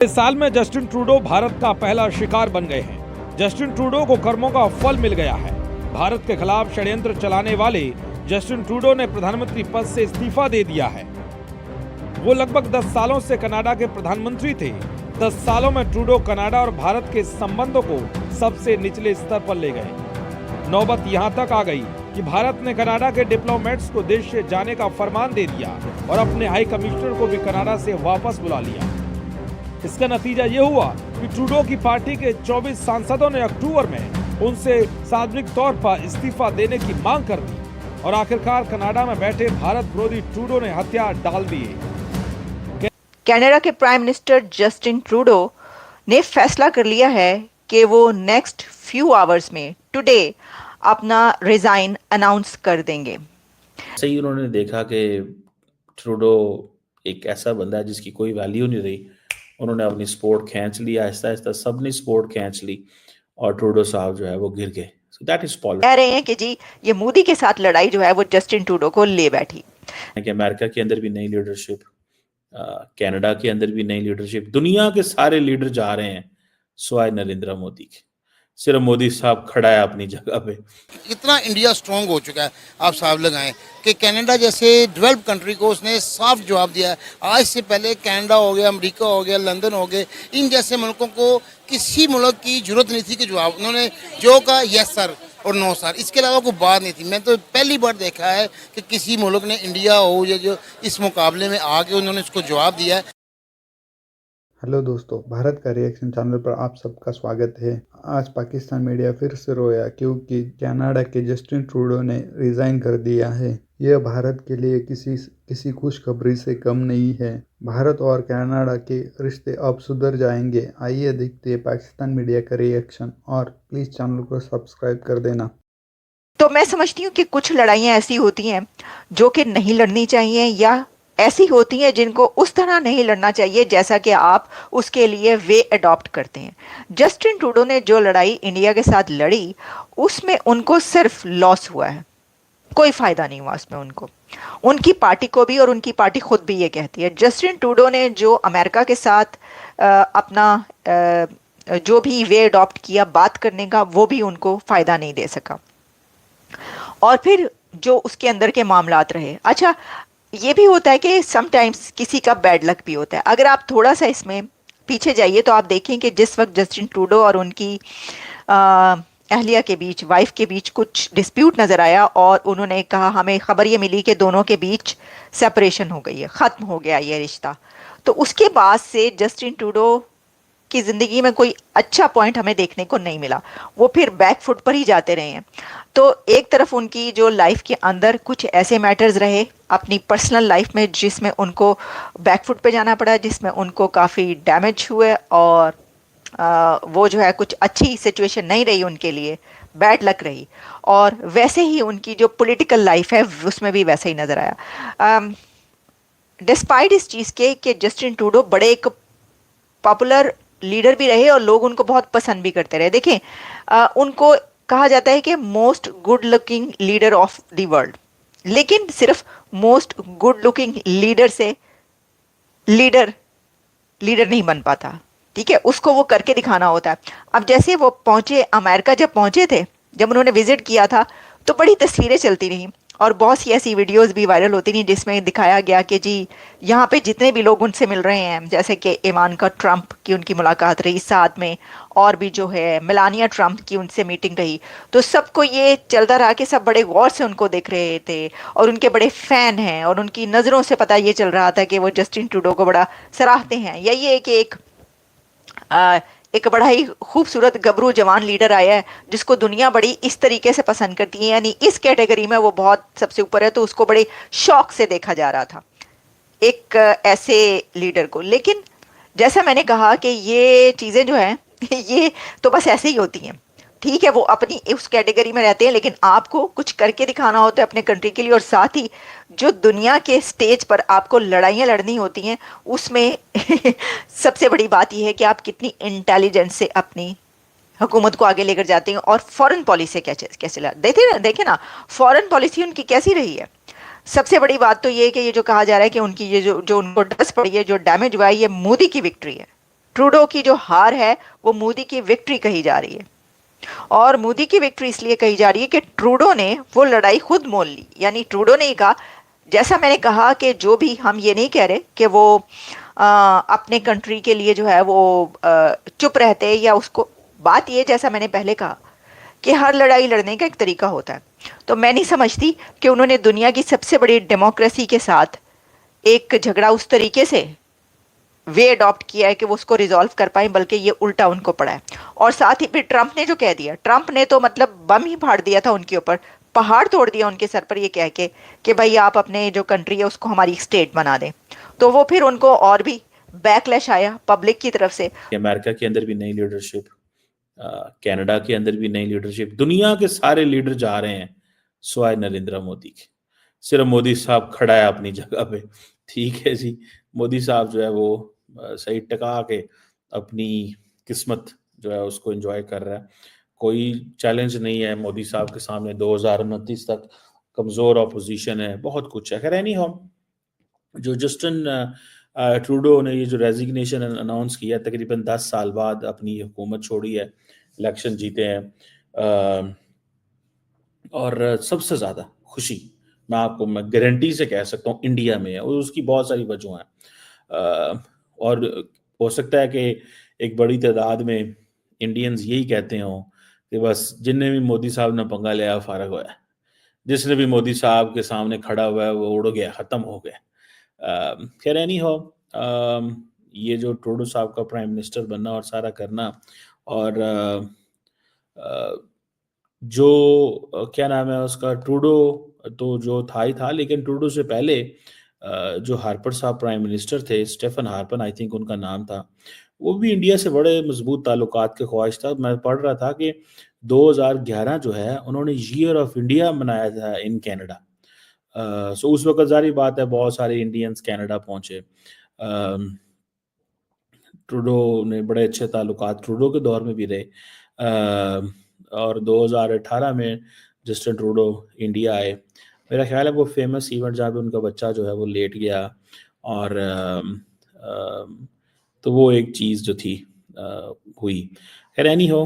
इस साल में जस्टिन ट्रूडो भारत का पहला शिकार बन गए हैं। जस्टिन ट्रूडो को कर्मों का फल मिल गया है। भारत के खिलाफ षड्यंत्र चलाने वाले जस्टिन ट्रूडो ने प्रधानमंत्री पद से इस्तीफा दे दिया है। वो लगभग 10 सालों से कनाडा के प्रधानमंत्री थे। 10 सालों में ट्रूडो कनाडा और भारत के संबंधों को सबसे निचले स्तर पर ले गए। नौबत यहाँ तक आ गई कि भारत ने कनाडा के डिप्लोमेट्स को देश से जाने का फरमान दे दिया और अपने हाई कमिश्नर को भी कनाडा से वापस बुला लिया। इसका नतीजा ये हुआ कि ट्रूडो की पार्टी के 24 सांसदों ने अक्टूबर में उनसे सार्वजनिक तौर पर इस्तीफा देने की मांग कर दी और आखिरकार कनाडा में बैठे भारत विरोधी ट्रूडो ने हथियार डाल दिए। कनाडा के प्राइम मिनिस्टर जस्टिन ट्रूडो ने फैसला कर लिया है कि वो नेक्स्ट फ्यू आवर्स में टुडे अपना रिजाइन अनाउंस कर देंगे। सही उन्होंने देखा कि ट्रूडो एक ऐसा बंदा है जिसकी कोई वैल्यू नहीं रही। उन्होंने अपनी सपोर्ट खींच ली, आहिस्ता आहिस्ता सबने सपोर्ट खींच ली और ट्रूडो साहब जो है वो गिर गए। So that is politics. कह रहे हैं कि जी ये मोदी के साथ लड़ाई जो है वो जस्टिन ट्रूडो को ले बैठी कि अमेरिका के अंदर भी नई लीडरशिप, कनाडा के अंदर भी नई लीडरशिप, दुनिया के सारे लीडर जा रहे हैं सिवाय नरेंद्र मोदी के। सिर्फ मोदी साहब खड़ा है अपनी जगह पे। इतना इंडिया स्ट्रांग हो चुका है, आप साहब लगाएं कि कनाडा जैसे डेवलप्ड कंट्री को उसने साफ जवाब दिया है। आज से पहले कनाडा हो गया, अमेरिका हो गया, लंदन हो गए, इन जैसे मुल्कों को किसी मुल्क की जरूरत नहीं थी कि जवाब उन्होंने जो कहा यस सर और नो सर, इसके अलावा कोई बात नहीं थी। मैं तो पहली बार देखा है कि किसी मुल्क ने इंडिया हो या जो इस मुकाबले में आके उन्होंने इसको जवाब दिया है। हेलो दोस्तों, भारत का रिएक्शन चैनल पर आप सबका स्वागत है। आज पाकिस्तान मीडिया फिर से रोया क्योंकि कनाडा के जस्टिन ट्रूडो ने रिज़ाइन कर दिया है। यह भारत के लिए किसी खुशखबरी से कम नहीं है। भारत और कनाडा के रिश्ते अब सुधर जाएंगे। आइए देखते हैं पाकिस्तान मीडिया का रिएक्शन और प्लीज़ चैनल को सब्सक्राइब कर देना। तो मैं समझती हूँ कि कुछ लड़ाइयाँ ऐसी होती हैं जो कि नहीं लड़नी चाहिए या ऐसी होती हैं जिनको उस तरह नहीं लड़ना चाहिए जैसा कि आप उसके लिए वे अडॉप्ट करते हैं। जस्टिन ट्रूडो ने जो लड़ाई इंडिया के साथ लड़ी उसमें उनको सिर्फ लॉस हुआ है, कोई फायदा नहीं हुआ उसमें उनको, उनकी पार्टी को भी, और उनकी पार्टी खुद भी ये कहती है। जस्टिन ट्रूडो ने जो अमेरिका के साथ अपना जो भी वे अडॉप्ट किया बात करने का, वो भी उनको फायदा नहीं दे सका। और फिर जो उसके अंदर के मामलात रहे, अच्छा ये भी होता है कि समटाइम्स किसी का बैड लक भी होता है। अगर आप थोड़ा सा इसमें पीछे जाइए तो आप देखें कि जिस वक्त जस्टिन ट्रूडो और उनकी अहलिया के बीच, वाइफ के बीच कुछ डिस्प्यूट नज़र आया और उन्होंने कहा, हमें खबर ये मिली कि दोनों के बीच सेपरेशन हो गई है, ख़त्म हो गया ये रिश्ता। तो उसके बाद से जस्टिन ट्रूडो की ज़िंदगी में कोई अच्छा पॉइंट हमें देखने को नहीं मिला। वो फिर बैक फुट पर ही जाते रहे हैं। तो एक तरफ उनकी जो लाइफ के अंदर कुछ ऐसे मैटर्स रहे अपनी पर्सनल लाइफ में जिसमें उनको बैक फुट पे जाना पड़ा, जिसमें उनको काफ़ी डैमेज हुए और वो जो है कुछ अच्छी सिचुएशन नहीं रही उनके लिए, बैड लक रही। और वैसे ही उनकी जो पॉलिटिकल लाइफ है उसमें भी वैसे ही नज़र आया। डिस्पाइट इस चीज़ के कि जस्टिन ट्रूडो बड़े एक पॉपुलर लीडर भी रहे और लोग उनको बहुत पसंद भी करते रहे। देखें, उनको कहा जाता है कि most good looking leader of the world, लेकिन सिर्फ मोस्ट गुड लुकिंग लीडर से लीडर नहीं बन पाता, ठीक है, उसको वो करके दिखाना होता है। अब जैसे वो पहुंचे अमेरिका, जब पहुंचे थे, जब उन्होंने विजिट किया था तो बड़ी तस्वीरें चलती रहीं और बहुत सी ऐसी वीडियोस भी वायरल होती रहीं जिसमें दिखाया गया कि जी यहाँ पे जितने भी लोग उनसे मिल रहे हैं, जैसे कि इवानका ट्रंप की उनकी मुलाकात रही साथ में, और भी जो है मेलानिया ट्रंप की उनसे मीटिंग रही, तो सबको ये चलता रहा कि सब बड़े गौर से उनको देख रहे थे और उनके बड़े फ़ैन हैं और उनकी नज़रों से पता ये चल रहा था कि वो जस्टिन ट्रूडो को बड़ा सराहते हैं। या ये कि एक बड़ा ही खूबसूरत गबरू जवान लीडर आया है जिसको दुनिया बड़ी इस तरीके से पसंद करती है, यानी इस कैटेगरी में वो बहुत सबसे ऊपर है, तो उसको बड़े शौक से देखा जा रहा था एक ऐसे लीडर को। लेकिन जैसा मैंने कहा कि ये चीज़ें जो हैं ये तो बस ऐसे ही होती हैं, ठीक है, वो अपनी उस कैटेगरी में रहते हैं, लेकिन आपको कुछ करके दिखाना होता है अपने कंट्री के लिए। और साथ ही जो दुनिया के स्टेज पर आपको लड़ाइयाँ लड़नी होती हैं उसमें सबसे बड़ी बात यह है कि आप कितनी इंटेलिजेंस से अपनी हुकूमत को आगे लेकर जाते हैं और फॉरेन पॉलिसी कैसे देखे ना फॉरेन पॉलिसी उनकी कैसी रही है। सबसे बड़ी बात तो ये है कि ये जो कहा जा रहा है कि उनकी ये जो उनको डस पड़ी है, जो डैमेज हुआ है, ये मोदी की विक्ट्री है, ट्रूडो की जो हार है वो मोदी की विक्ट्री कही जा रही है। और मोदी की विक्ट्री इसलिए कही जा रही है कि ट्रूडो ने वो लड़ाई खुद मोल ली। यानी ट्रूडो ने कहा, जैसा मैंने कहा कि जो भी, हम ये नहीं कह रहे कि वो अपने कंट्री के लिए जो है वो चुप रहते, या उसको, बात ये, जैसा मैंने पहले कहा कि हर लड़ाई लड़ने का एक तरीका होता है। तो मैं नहीं समझती कि उन्होंने दुनिया की सबसे बड़ी डेमोक्रेसी के साथ एक झगड़ा उस तरीके से वे अडॉप्ट किया है कि वो उसको रिजॉल्व कर पाए, बल्कि ये उल्टा उनको पड़ा है। और साथ ही फिर ट्रंप ने जो कह दिया, ट्रंप ने तो मतलब बम ही फाड़ दिया था उनके ऊपर, पहाड़ तोड़ दिया उनके सर पर, ये कह के कि भाई आप अपने जो कंट्री है उसको हमारी स्टेट बना दें। तो वो फिर उनको और भी बैकलैश आया पब्लिक की तरफ से। अमेरिका के अंदर भी नई लीडरशिप, कनाडा के अंदर भी नई लीडरशिप, दुनिया के सारे लीडर जा रहे हैं स्वाय नरेंद्र मोदी के। सिर्फ मोदी साहब खड़ा है अपनी जगह पे। ठीक है जी, मोदी साहब जो है वो सही टका के अपनी किस्मत जो है उसको एंजॉय कर रहा है। कोई चैलेंज नहीं है मोदी साहब के सामने 2029 तक। कमजोर ऑपोजिशन है, बहुत कुछ है। खैर एनी हाउ, जो जस्टिन ट्रूडो ने ये जो रेजिग्नेशन अनाउंस किया, तकरीबन 10 साल बाद अपनी हुकूमत छोड़ी है, इलेक्शन जीते हैं, और सबसे ज़्यादा खुशी मैं गारंटी से कह सकता हूँ इंडिया में है, और उसकी बहुत सारी वजह हैं। और हो सकता है कि एक बड़ी तादाद में इंडियंस यही कहते हों कि बस जिनने भी मोदी साहब ने पंगा लिया फारग हुआ है, जिसने भी मोदी साहब के सामने खड़ा हुआ है वो उड़ गया, ख़त्म हो गया। खैर एनी हो, ये जो ट्रूडो साहब का प्राइम मिनिस्टर बनना और सारा करना, और जो क्या नाम है उसका, ट्रूडो तो जो था ही था, लेकिन ट्रूडो से पहले जो हार्पर साहब प्राइम मिनिस्टर थे, स्टेफन हार्पर आई थिंक उनका नाम था, वो भी इंडिया से बड़े मजबूत ताल्लुकात के ख्वाहिश था। मैं पढ़ रहा था कि 2011 जो है उन्होंने ईयर ऑफ इंडिया मनाया था इन कनाडा। सो उस वक्त जारी बात है बहुत सारे इंडियंस कनाडा पहुंचे। ट्रूडो ने बड़े अच्छे ताल्लुकात ट्रूडो के दौर में भी रहे, और 2018 में जस्टिन ट्रूडो इंडिया आए। मेरा ख्याल है वो फेमस इवेंट जहाँ पे उनका बच्चा जो है वो लेट गया, और तो वो एक चीज़ जो थी हुई। खैर एनी हो,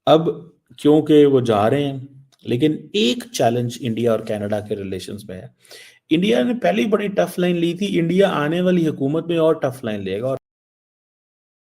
अब क्योंकि वो जा रहे हैं, लेकिन एक चैलेंज इंडिया और कनाडा के रिलेशंस में है। इंडिया ने पहले ही बड़ी टफ लाइन ली थी, इंडिया आने वाली हुकूमत में और टफ लाइन लेगा। और